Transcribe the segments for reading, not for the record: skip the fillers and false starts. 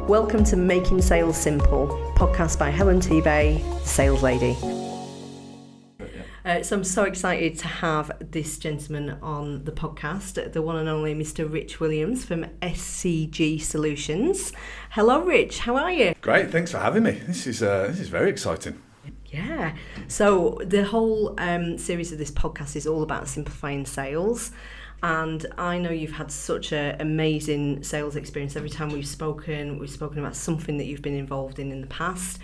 Welcome to Making Sales Simple, podcast by Helen T-Bay, Sales Lady. So I'm so excited to have this gentleman on the podcast, the one and only Mr. Rich Williams from SCG Solutions. Hello, Rich. How are you? Great. Thanks for having me. This is very exciting. Yeah. So the whole series of this podcast is all about simplifying sales. And I know you've had such an amazing sales experience. Every time we've spoken about something that you've been involved in the past.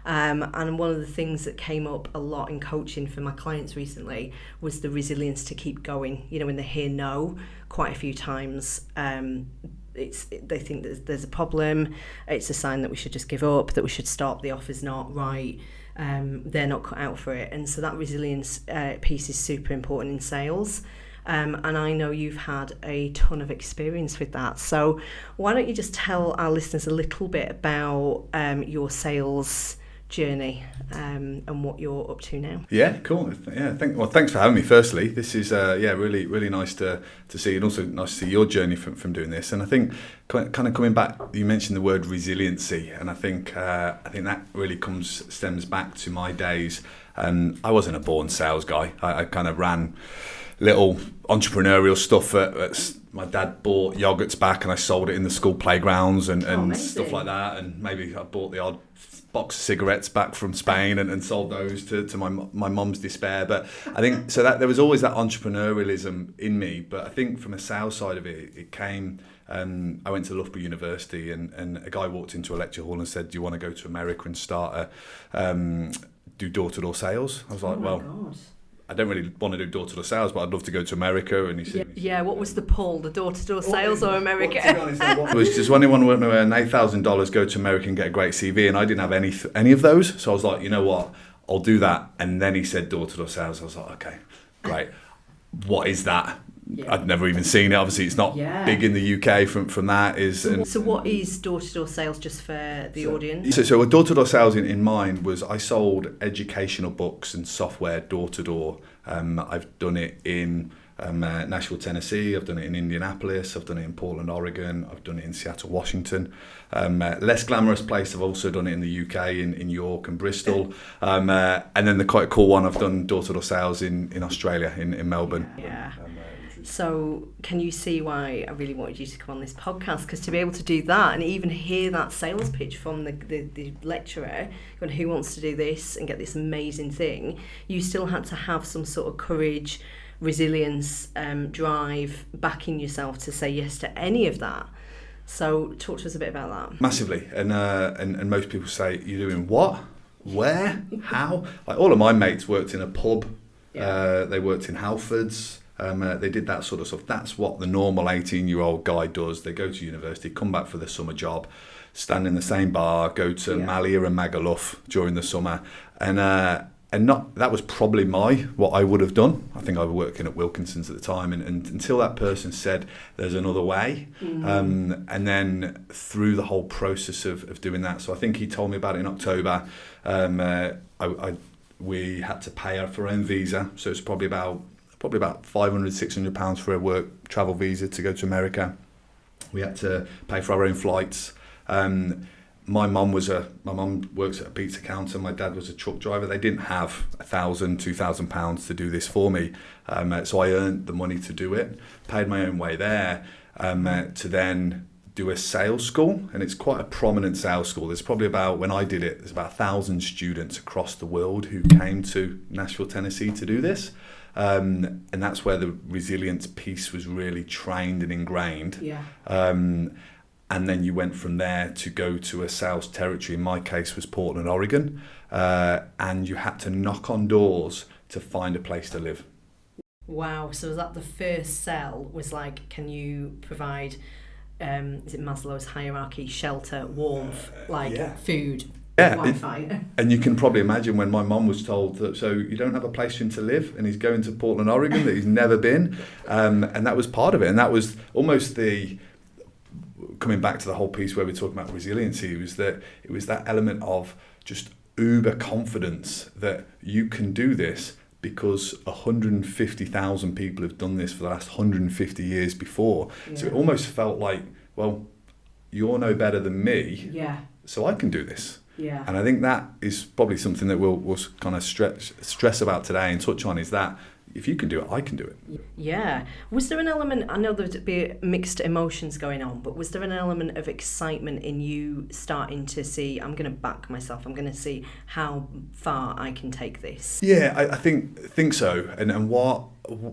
And one of the things that came up a lot in coaching for my clients recently was the resilience to keep going. You know, when they hear no quite a few times, they think that there's a problem. It's a sign that we should just give up, that we should stop, the offer's not right. They're not cut out for it. And so that resilience piece is super important in sales. And I know you've had a ton of experience with that. So why don't you just tell our listeners a little bit about your sales journey and what you're up to now? Yeah, cool. Yeah, thanks for having me. Firstly, this is really nice to see, and also nice to see your journey from doing this. And I think kind of coming back, you mentioned the word resiliency, and I think that really stems back to my days. I wasn't a born sales guy. I kind of ran little entrepreneurial stuff. My dad bought yogurts back, and I sold it in the school playgrounds and stuff like that. And maybe I bought the odd box of cigarettes back from Spain and sold those to my mum's despair. But I think so that there was always that entrepreneurialism in me. But I think from a sales side of it came. I went to Loughborough University, and a guy walked into a lecture hall and said, "Do you want to go to America and start do door-to-door sales?" I was like, God. I don't really want to do door-to-door sales, but I'd love to go to America. And he said, what was the pull, the door-to-door sales or America? It was just when anyone want to earn $8,000, go to America and get a great CV, and I didn't have any of those. So I was like, you know what, I'll do that. And then he said door-to-door sales. I was like, okay, great. What is that? Yeah. I'd never even seen it. Obviously, it's not big in the UK from that. So what is door-to-door sales, just for the audience? So a door-to-door sales in mind was I sold educational books and software door-to-door. I've done it in Nashville, Tennessee. I've done it in Indianapolis. I've done it in Portland, Oregon. I've done it in Seattle, Washington. Less glamorous place, I've also done it in the UK, in York and Bristol. And then the quite cool one, I've done door-to-door sales in Australia, in Melbourne. Yeah. So can you see why I really wanted you to come on this podcast? Because to be able to do that and even hear that sales pitch from the lecturer going, who wants to do this and get this amazing thing, you still had to have some sort of courage, resilience, drive, backing yourself to say yes to any of that. So talk to us a bit about that. Massively. And most people say, you're doing what? Where? How? Like all of my mates worked in a pub. Yeah. They worked in Halfords. They did that sort of stuff. That's what the normal 18-year-old guy does. They go to university, come back for the summer job, stand in the same bar, go to Malia and Magaluf during the summer, and that was probably what I would have done. I think I was working at Wilkinson's at the time, and until that person said there's another way, and then through the whole process of doing that. So I think he told me about it in October. We had to pay for our own visa, so it's probably about £500-600 for a work travel visa to go to America. We had to pay for our own flights. My mum works at a pizza counter. My dad was a truck driver. They didn't have £1,000-2,000 to do this for me. So I earned the money to do it, paid my own way there, to then do a sales school. And it's quite a prominent sales school. There's probably when I did it, there's about 1,000 students across the world who came to Nashville, Tennessee to do this. And that's where the resilience piece was really trained and ingrained. Yeah. And then you went from there to go to a sales territory. In my case was Portland, Oregon. And you had to knock on doors to find a place to live. Wow. So was that the first sell was like, can you provide, is it Maslow's hierarchy, shelter, warmth, food? Yeah, Wi-Fi. And you can probably imagine when my mum was told that, so you don't have a place for him to live, and he's going to Portland, Oregon, that he's never been, and that was part of it. And that was almost coming back to the whole piece where we're talking about resiliency. It was that element of just uber confidence that you can do this because 150,000 people have done this for the last 150 years before. Yeah. So it almost felt like, well, you're no better than me, Yeah. so I can do this. Yeah. And I think that is probably something that we'll kind of stress about today and touch on, is that if you can do it, I can do it. Yeah. Was there an element, I know there'd be mixed emotions going on, but was there an element of excitement in you starting to see, I'm going to back myself, I'm going to see how far I can take this? Yeah, I think so. And what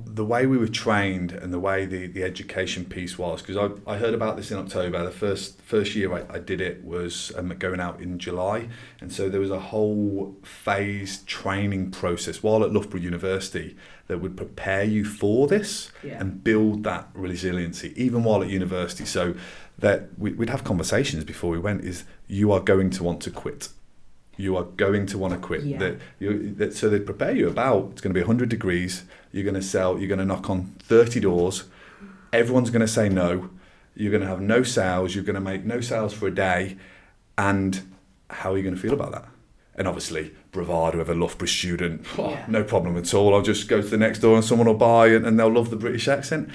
the way we were trained and the way the education piece was, because I heard about this in October. The first year I did it was going out in July, and so there was a whole phased training process while at Loughborough University that would prepare you for this and build that resiliency even while at university. So that we'd have conversations before we went, is you are going to want to quit. You are going to want to quit. Yeah. So they prepare you about, it's going to be 100 degrees, you're going to sell, you're going to knock on 30 doors, everyone's going to say no, you're going to have no sales, you're going to make no sales for a day, and how are you going to feel about that? And obviously, bravado of a Loughborough student, no problem at all, I'll just go to the next door and someone will buy and they'll love the British accent.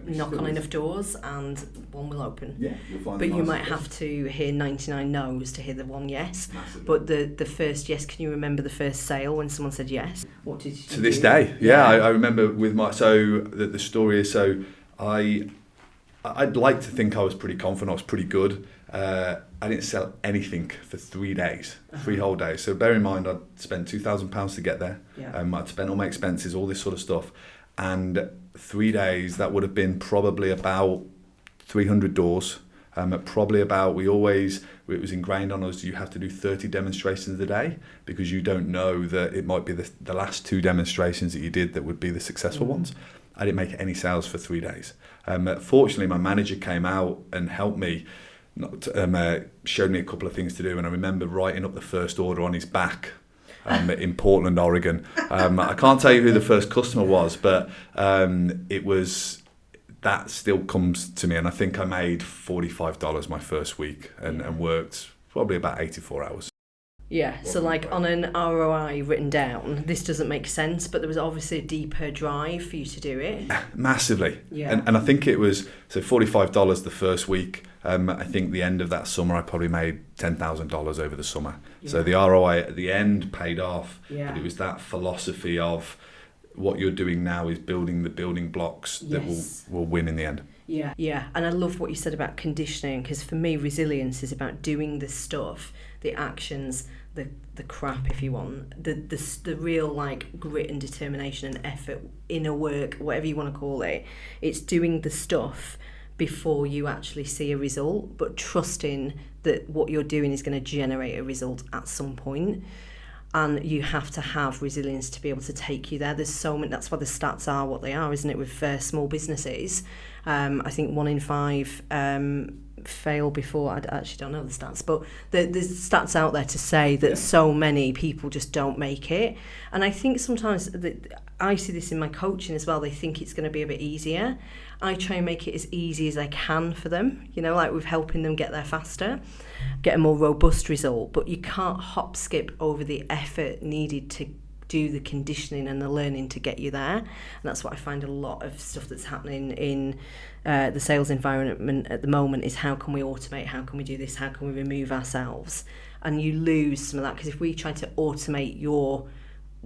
Knock on enough doors and one will open. Yeah, you'll find. But you might have to hear 99 no's to hear the one yes. Massively. But the first yes, can you remember the first sale when someone said yes? What did you do? To this day, I remember with my, so the story is, so I'd like to think I was pretty confident, I was pretty good. I didn't sell anything for 3 days, 3 whole days. So bear in mind, I'd spent £2,000 to get there. I'd spent all my expenses, all this sort of stuff. And 3 days, that would have been probably about 300 doors. Probably about, it was ingrained on us, you have to do 30 demonstrations a day, because you don't know that it might be the last 2 demonstrations that you did that would be the successful ones. I didn't make any sales for 3 days. Fortunately, my manager came out and helped me, showed me a couple of things to do, and I remember writing up the first order on his back in Portland, Oregon. I can't tell you who the first customer was, but it was, that still comes to me, and I think I made $45 my first week and worked probably about 84 hours. Yeah, so like on an ROI written down, this doesn't make sense, but there was obviously a deeper drive for you to do it. Massively. Yeah. And I think it was, so $45 the first week. I think the end of that summer, I probably made $10,000 over the summer. Yeah. So the ROI at the end paid off, but it was that philosophy of what you're doing now is building the building blocks that will win in the end. Yeah, and I love what you said about conditioning, because for me, resilience is about doing the stuff, the actions, the crap, if you want, the real like grit and determination and effort, inner work, whatever you want to call it. It's doing the stuff before you actually see a result, but trusting that what you're doing is going to generate a result at some point. And you have to have resilience to be able to take you there. There's so many, that's why the stats are what they are, isn't it, with small businesses. I think 1 in 5 fail before, I actually don't know the stats, but there's stats out there to say that so many people just don't make it. And I think sometimes, I see this in my coaching as well, they think it's going to be a bit easier. I try and make it as easy as I can for them, like with helping them get there faster, get a more robust result, but you can't hop skip over the effort needed to do the conditioning and the learning to get you there. And that's what I find a lot of stuff that's happening in the sales environment at the moment is, how can we automate, how can we do this, how can we remove ourselves? And you lose some of that, because if we try to automate your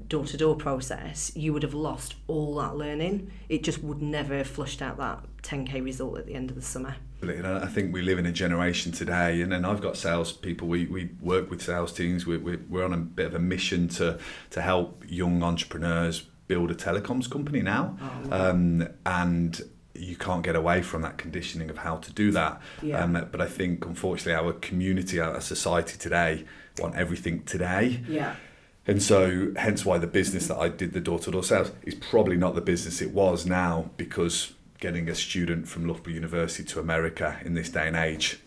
door-to-door process, you would have lost all that learning. It just would never have flushed out that 10k result at the end of the summer. I think we live in a generation today, and I've got sales people, we work with sales teams, we're on a bit of a mission to help young entrepreneurs build a telecoms company now. And you can't get away from that conditioning of how to do that. But I think unfortunately our community, our society today want everything today. And so hence why the business that I did, the door-to-door sales, is probably not the business it was now, because getting a student from Loughborough University to America in this day and age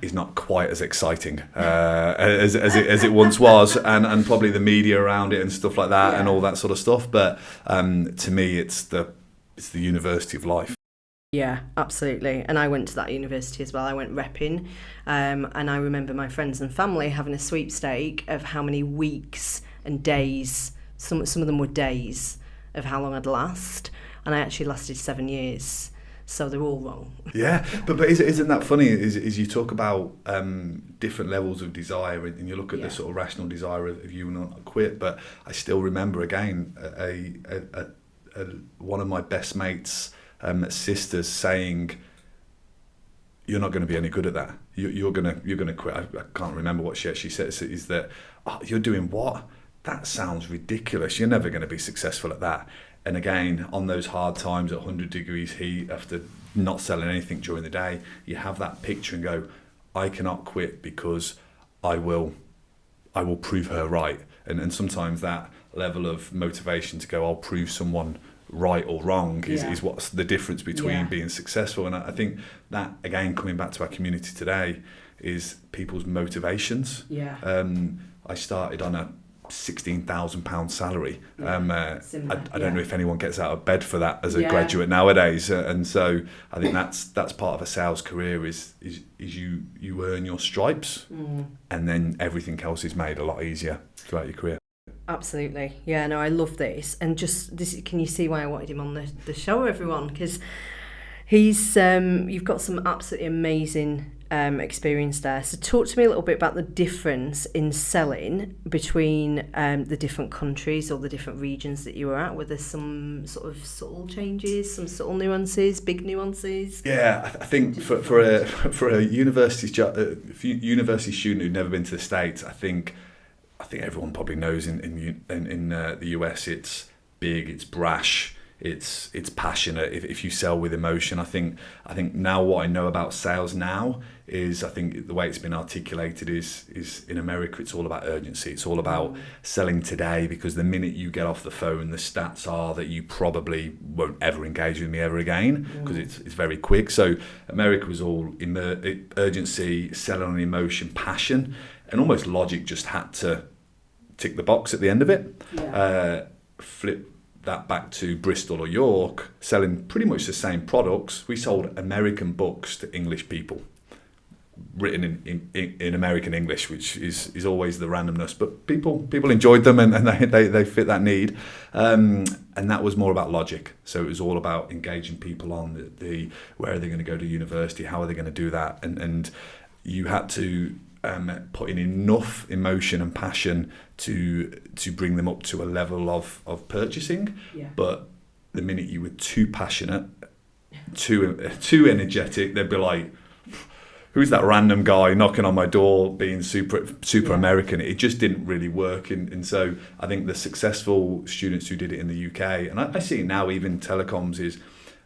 is not quite as exciting as it once was, and probably the media around it and stuff like that and all that sort of stuff. But to me, it's the university of life. Yeah, absolutely. And I went to that university as well. I went repping, and I remember my friends and family having a sweepstake of how many weeks and days, some of them were days, of how long I'd last. And I actually lasted 7 years. So they're all wrong. Yeah, but isn't that funny? Is you talk about different levels of desire, and you look at the sort of rational desire of you not to quit. But I still remember again one of my best mates' sisters saying, "You're not going to be any good at that. You're gonna quit." I can't remember what she actually said. Is that, "Oh, you're doing what? That sounds ridiculous. You're never going to be successful at that." And again, on those hard times at 100 degrees heat, after not selling anything during the day, you have that picture and go, "I cannot quit because I will prove her right." And sometimes that level of motivation to go, "I'll prove someone right or wrong," is what's the difference between being successful. And I think that, again, coming back to our community today, is people's motivations. I started on a £16,000 salary. I don't know if anyone gets out of bed for that as a graduate nowadays, and so I think that's part of a sales career is you earn your stripes, and then everything else is made a lot easier throughout your career. Absolutely. Yeah, no, I love this. And just this, can you see why I wanted him on the show, everyone? Because he's you've got some absolutely amazing experience there. So talk to me a little bit about the difference in selling between the different countries or the different regions that you were at. Were there some sort of subtle changes, some subtle nuances, big nuances? Yeah, I think for a university student who'd never been to the States, I think everyone probably knows in the US it's big, it's brash, it's passionate. If you sell with emotion, I think now what I know about sales now is, I think the way it's been articulated is in America it's all about urgency. It's all about selling today, because the minute you get off the phone, the stats are that you probably won't ever engage with me ever again, because it's very quick. So America was all urgency, selling on emotion, passion, and almost logic just had to tick the box at the end of it. Flip that back to Bristol or York, selling pretty much the same products. We sold American books to English people, written in American English, which is always the randomness, but people enjoyed them, and they fit that need, and that was more about logic. So it was all about engaging people on the where are they going to go to university, how are they going to do that, and you had to put in enough emotion and passion to bring them up to a level of purchasing. But the minute you were too passionate, too energetic, they'd be like, "Who's that random guy knocking on my door being super American?" It just didn't really work. And so I think the successful students who did it in the UK, and I see it now even telecoms, is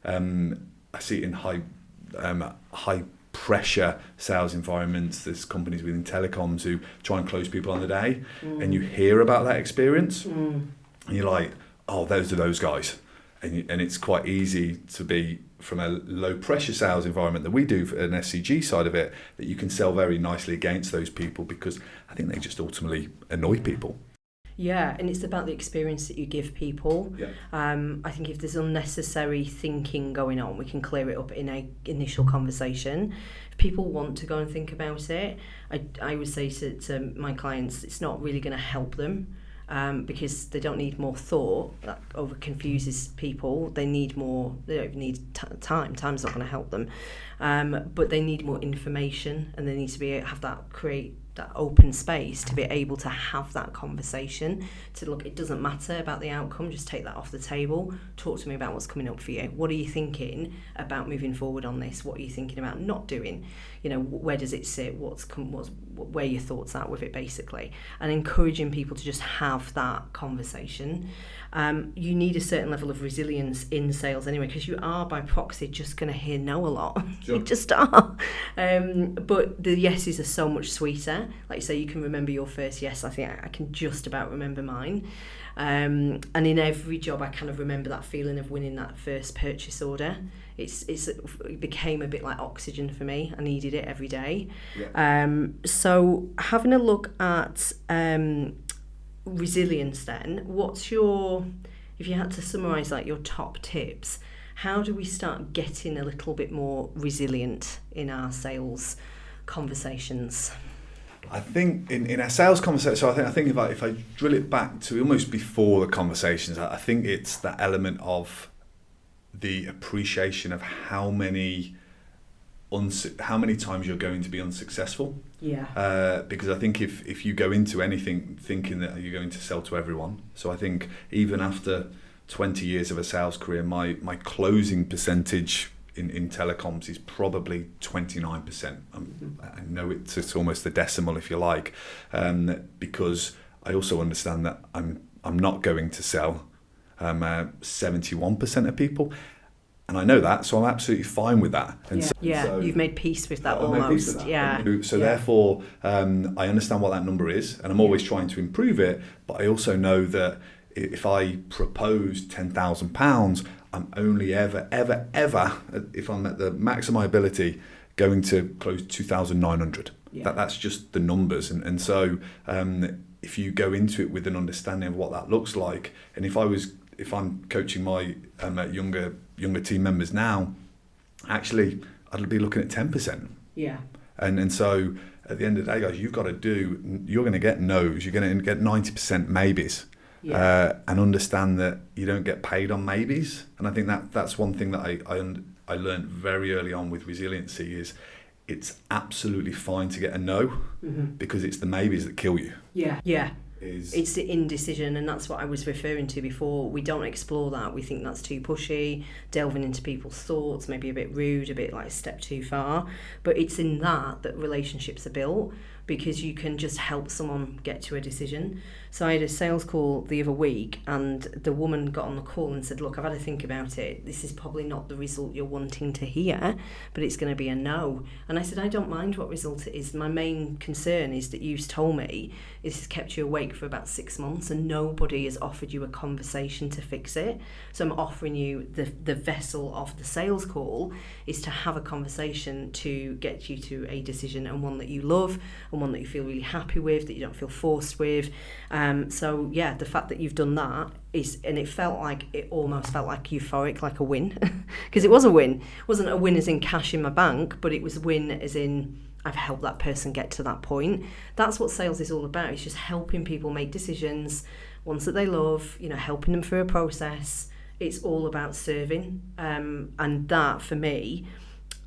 I see it in high pressure sales environments. There's companies within telecoms who try and close people on the day, and you hear about that experience, and you're like, "Oh, those are those guys." And it's quite easy to be from a low pressure sales environment that we do for an SCG side of it, that you can sell very nicely against those people, because I think they just ultimately annoy people. Yeah, and it's about the experience that you give people. I think if there's unnecessary thinking going on, we can clear it up in a initial conversation. If people want to go and think about it, I would say to my clients, it's not really going to help them, because they don't need more thought. That over confuses people. They need more. They don't need time. Time's not going to help them, but they need more information, and they need to create that open space to be able to have that conversation, to look, it doesn't matter about the outcome, just take that off the table. Talk to me about what's coming up for you. What are you thinking about moving forward on this? What are you thinking about not doing? Where does it sit? Where your thoughts at with it, basically, and encouraging people to just have that conversation. You need a certain level of resilience in sales anyway, because you are by proxy just going to hear no a lot. Sure. You just are. But the yeses are so much sweeter. Like you say, you can remember your first yes. I think I can just about remember mine. And in every job, I kind of remember that feeling of winning that first purchase order. It became a bit like oxygen for me. I needed it every day. So having a look at resilience, then, if you had to summarize like your top tips, how do we start getting a little bit more resilient in our sales conversations? I think in our sales conversation, so I think if I drill it back to almost before the conversations, I think it's that element of the appreciation of how many times you're going to be unsuccessful. Yeah. Because I think if you go into anything thinking that you're going to sell to everyone, so I think even after 20 years of a sales career, my closing percentage in telecoms is probably 29%. I know it's almost the decimal, if you like, because I also understand that I'm not going to sell 71% of people. And I know that, so I'm absolutely fine with that. And so you've made peace with that almost. So therefore, I understand what that number is, and I'm always trying to improve it. But I also know that if I propose £10,000, I'm only ever, if I'm at the max of my ability, going to close 2,900. That's just the numbers, and so if you go into it with an understanding of what that looks like, and if I'm coaching my younger team members now, actually I'd be looking at 10%. Yeah. And so at the end of the day, guys, you're going to get no's, you're going to get 90% maybes. And understand that you don't get paid on maybes. And I think that's one thing that I learned very early on with resiliency is it's absolutely fine to get a no, because it's the maybes that kill you. Yeah. It's the indecision, and that's what I was referring to before. We don't explore that. We think that's too pushy, delving into people's thoughts, maybe a bit rude, a bit like a step too far. But it's in that relationships are built, because you can just help someone get to a decision. So I had a sales call the other week, and the woman got on the call and said, look, I've had to think about it. This is probably not the result you're wanting to hear, but it's going to be a no. And I said, I don't mind what result it is. My main concern is that you've told me this has kept you awake for about 6 months and nobody has offered you a conversation to fix it. So I'm offering you the vessel of the sales call is to have a conversation to get you to a decision, and one that you love and one that you feel really happy with, that you don't feel forced with. So yeah, the fact that you've done that and it almost felt like euphoric, like a win, because it was a win. It wasn't a win as in cash in my bank, but it was a win as in I've helped that person get to that point. That's what sales is all about. It's just helping people make decisions, ones that they love, helping them through a process. It's all about serving, and that for me,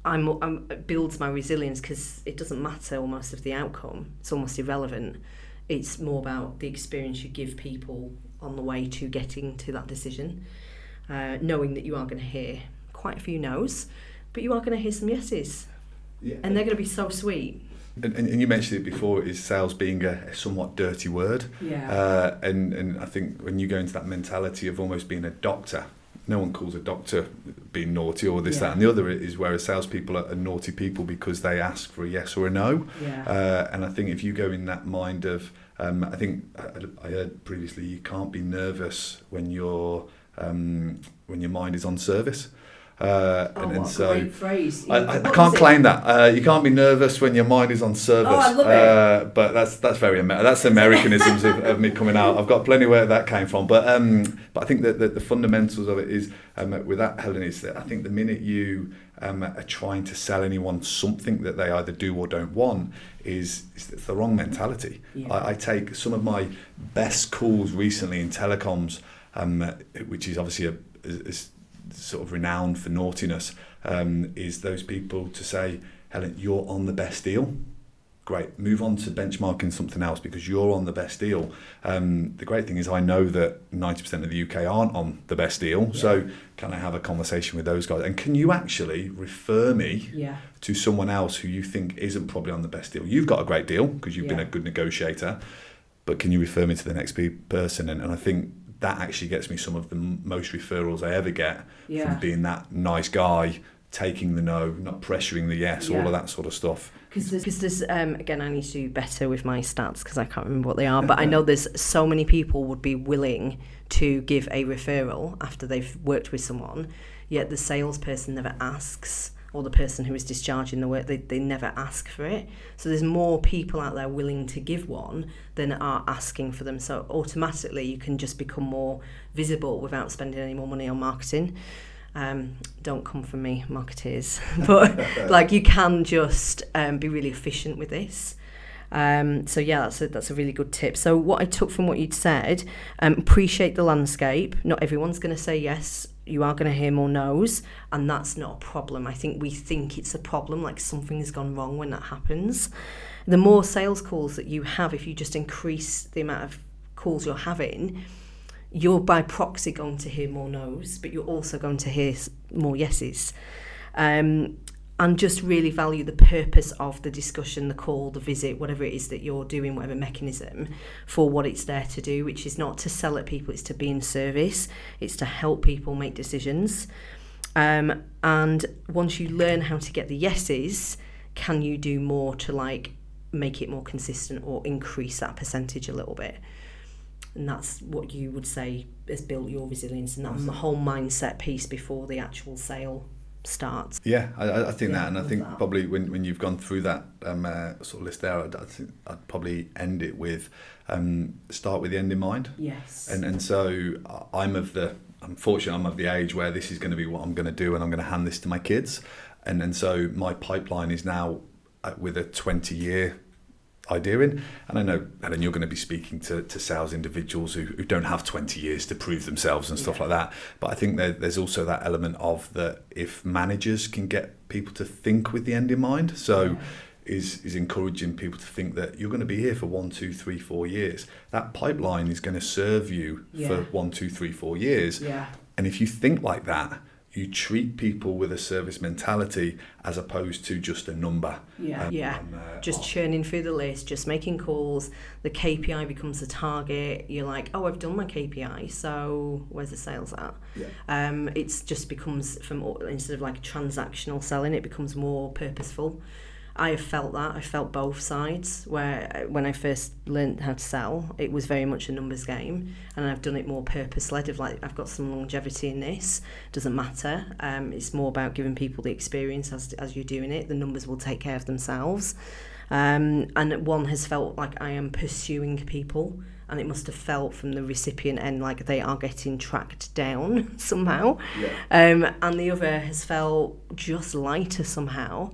it builds my resilience, because it doesn't matter almost of the outcome. It's almost irrelevant. It's more about the experience you give people on the way to getting to that decision, knowing that you are going to hear quite a few no's, but you are going to hear some yeses, and they're going to be so sweet. And you mentioned it before, is sales being a somewhat dirty word. And I think when you go into that mentality of almost being a doctor, no one calls a doctor being naughty or this, that and the other, is whereas salespeople are naughty people because they ask for a yes or a no. And I think if you go in that mind of, I think I heard previously, you can't be nervous when your mind is on service. And so great phrase. I can't claim that. You can't be nervous when your mind is on service. I love it. But that's very that's Americanisms of me coming out. I've got plenty where that came from. But I think that the fundamentals of it is with that, Helen, is that I think the minute you are trying to sell anyone something that they either do or don't want is the wrong mentality. I take some of my best calls recently in telecoms, which is obviously is sort of renowned for naughtiness, is those people to say, Helen, you're on the best deal. Great, move on to benchmarking something else because you're on the best deal. The great thing is I know that 90% of the UK aren't on the best deal, so can I have a conversation with those guys? And can you actually refer me to someone else who you think isn't probably on the best deal? You've got a great deal because you've been a good negotiator, but can you refer me to the next person? And I think that actually gets me some of the most referrals I ever get from being that nice guy, taking the no, not pressuring the yes, all of that sort of stuff. Because there's again, I need to do better with my stats because I can't remember what they are, but I know there's so many people would be willing to give a referral after they've worked with someone, yet the salesperson never asks, or the person who is discharging the work, they never ask for it. So there's more people out there willing to give one than are asking for them. So automatically you can just become more visible without spending any more money on marketing. Don't come from me, marketers, but like you can just be really efficient with this. So yeah, that's a really good tip. So what I took from what you'd said, appreciate the landscape. Not everyone's going to say yes you are going to hear more no's, and that's not a problem. I think we think it's a problem, like something has gone wrong when that happens. The more sales calls that you have, if you just increase the amount of calls you're having, you're by proxy going to hear more no's, but you're also going to hear more yeses. And just really value the purpose of the discussion, the call, the visit, whatever it is that you're doing, whatever mechanism, for what it's there to do, which is not to sell at people, it's to be in service, it's to help people make decisions. And once you learn how to get the yeses, can you do more to like make it more consistent or increase that percentage a little bit? And that's what you would say has built your resilience, and that's the whole mindset piece before the actual sale starts. Yeah, I think that, and I think that. Probably when you've gone through that sort of list there, I think I'd probably end it with start with the end in mind. Yes. And so I'm of the age where this is going to be what I'm going to do, and I'm going to hand this to my kids, and so my pipeline is now with a 20-year idea in. And I know, Helen, you're going to be speaking to sales individuals who don't have 20 years to prove themselves and stuff like that. But I think there's also that element of that if managers can get people to think with the end in mind, so is encouraging people to think that you're going to be here for 1, 2, 3, 4 years. That pipeline is going to serve you for 1, 2, 3, 4 years. Yeah. And if you think like that, you treat people with a service mentality as opposed to just a number. Just churning through the list, just making calls. The KPI becomes the target. You're like, oh, I've done my KPI, so where's the sales at? It's just becomes, instead of like transactional selling, it becomes more purposeful. I have felt that. I felt both sides, where when I first learned how to sell, it was very much a numbers game, and I've done it more purpose-led of like, I've got some longevity in this, doesn't matter. It's more about giving people the experience as you're doing it. The numbers will take care of themselves. And one has felt like I am pursuing people, and it must have felt from the recipient end like they are getting tracked down somehow. And the other has felt just lighter somehow,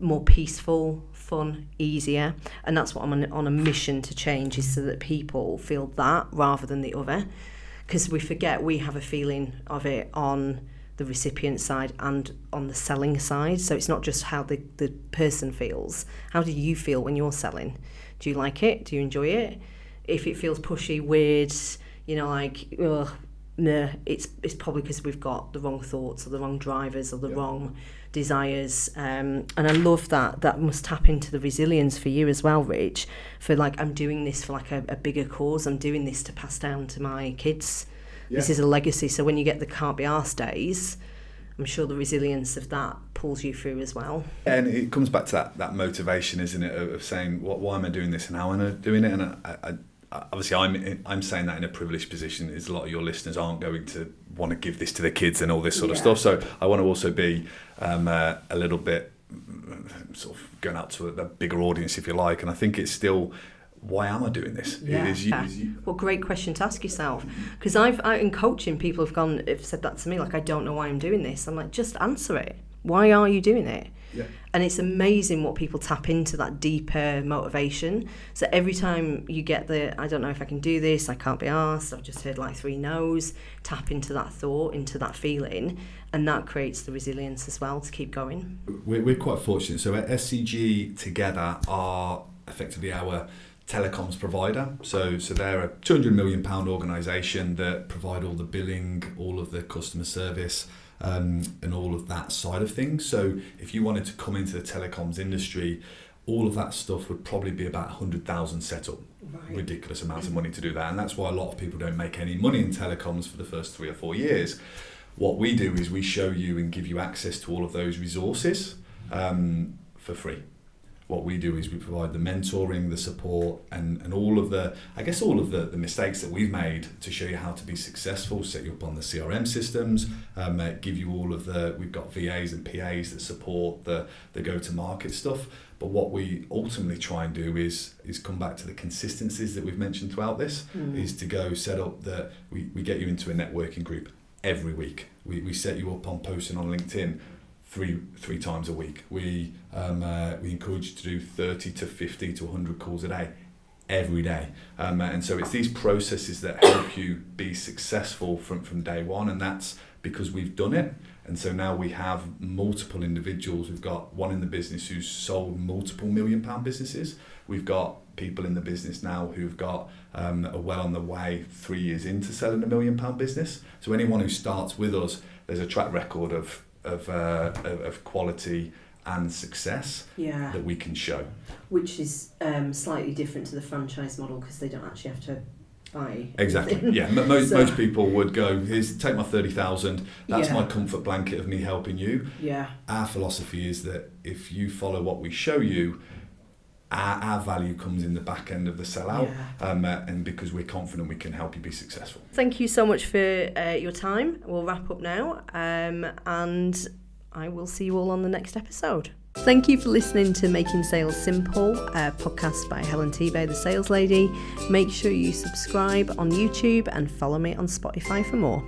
more peaceful, fun, easier, and that's what I'm on a mission to change, is so that people feel that rather than the other, because we forget we have a feeling of it on the recipient side and on the selling side. So it's not just how the person feels. How do you feel when you're selling? Do you like it? Do you enjoy it? If it feels pushy, weird, like, ugh, nah, it's probably because we've got the wrong thoughts or the wrong drivers or the wrong desires, and I love that must tap into the resilience for you as well, Rich, for like, I'm doing this for like a bigger cause. I'm doing this to pass down to my kids. This is a legacy. So when you get the can't be arsed days, I'm sure the resilience of that pulls you through as well. And it comes back to that motivation, isn't it, of saying, why am I doing this and how am I doing it? And I obviously I'm saying that in a privileged position, is a lot of your listeners aren't going to want to give this to their kids and all this sort of stuff. So I want to also be a little bit sort of going out to a bigger audience, if you like. And I think it's still, why am I doing this? Well, great question to ask yourself, because I've in coaching, people have said that to me, like, I don't know why I'm doing this. I'm like, just answer it. Why are you doing it? And it's amazing what people tap into, that deeper motivation. So every time you get I don't know if I can do this, I can't be asked, I've just heard like 3 no's, tap into that thought, into that feeling, and that creates the resilience as well to keep going. We're quite fortunate. So at SCG together are effectively our telecoms provider. So they're a £200 million organisation that provide all the billing, all of the customer service, and all of that side of things. So if you wanted to come into the telecoms industry, all of that stuff would probably be about 100,000 set up. Ridiculous amounts of money to do that. And that's why a lot of people don't make any money in telecoms for the first 3 or 4 years. What we do is we show you and give you access to all of those resources for free. What we do is we provide the mentoring, the support, and all of the mistakes that we've made to show you how to be successful, set you up on the CRM systems, give you we've got VAs and PAs that support the go-to-market stuff. But what we ultimately try and do is come back to the consistencies that we've mentioned throughout this, is to go set up that we get you into a networking group every week. We set you up on posting on LinkedIn three times a week. We encourage you to do 30 to 50 to 100 calls a day, every day. And so it's these processes that help you be successful from day one, and that's because we've done it. And so now we have multiple individuals. We've got one in the business who's sold multiple £1 million businesses. We've got people in the business now who've got are well on the way 3 years into selling a £1 million business. So anyone who starts with us, there's a track record of quality and success that we can show. Which is slightly different to the franchise model because they don't actually have to buy. Exactly. Anything. Yeah. Most people would go, here's, take my 30,000. That's my comfort blanket of me helping you. Yeah. Our philosophy is that if you follow what we show you, our value comes in the back end of the sellout, and because we're confident we can help you be successful. Thank you so much for your time. We'll wrap up now, and I will see you all on the next episode. Thank you for listening to Making Sales Simple, a podcast by Helen Tebay, the sales lady. Make sure you subscribe on YouTube and follow me on Spotify for more.